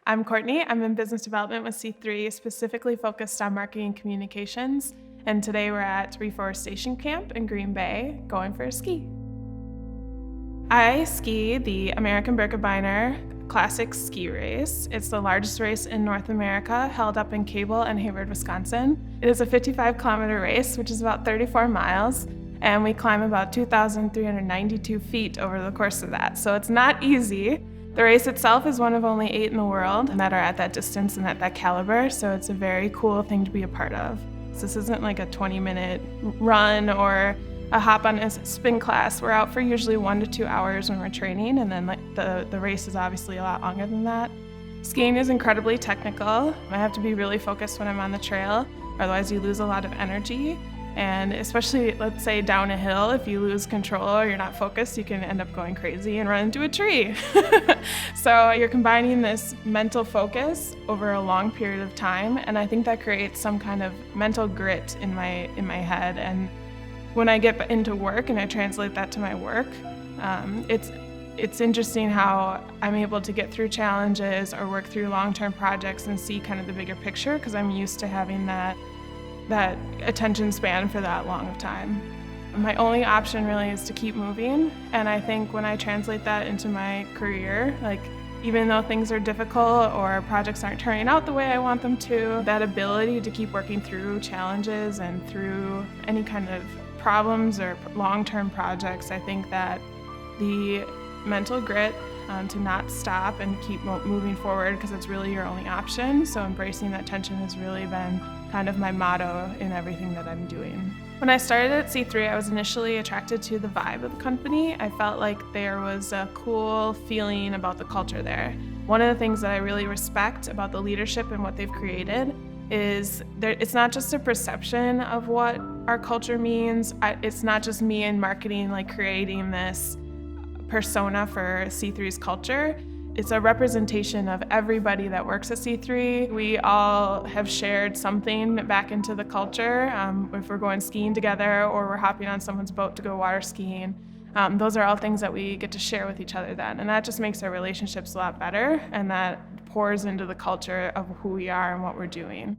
I'm Courtney. I'm in business development with C3, specifically focused on marketing and communications. And today we're at Reforestation Camp in Green Bay, going for a ski. I ski the American Birkebeiner Classic Ski Race. It's the largest race in North America, held up in Cable and Hayward, Wisconsin. It is a 55-kilometer race, which is about 34 miles, and we climb about 2,392 feet over the course of that. So it's not easy. The race itself is one of only 8 in the world that are at that distance and at that caliber, so it's a very cool thing to be a part of. So this isn't like a 20-minute run or a hop on a spin class. We're out for usually 1 to 2 hours when we're training, and then the race is obviously a lot longer than that. Skiing is incredibly technical. I have to be really focused when I'm on the trail, otherwise you lose a lot of energy. And especially, let's say, down a hill, if you lose control or you're not focused, you can end up going crazy and run into a tree. So you're combining this mental focus over a long period of time, and I think that creates some kind of mental grit in my head. And when I get into work and I translate that to my work, it's interesting how I'm able to get through challenges or work through long-term projects and see kind of the bigger picture, because I'm used to having that attention span for that long of time. My only option really is to keep moving, and I think when I translate that into my career, like even though things are difficult or projects aren't turning out the way I want them to, that ability to keep working through challenges and through any kind of problems or long-term projects, I think that the mental grit to not stop and keep moving forward, because it's really your only option. So embracing that tension has really been kind of my motto in everything that I'm doing. When I started at C3, I was initially attracted to the vibe of the company. I felt like there was a cool feeling about the culture there. One of the things that I really respect about the leadership and what they've created is it's not just a perception of what our culture means. It's not just me in marketing like creating this persona for C3's culture. It's a representation of everybody that works at C3. We all have shared something back into the culture. If we're going skiing together or we're hopping on someone's boat to go water skiing, those are all things that we get to share with each other then. And that just makes our relationships a lot better, and that pours into the culture of who we are and what we're doing.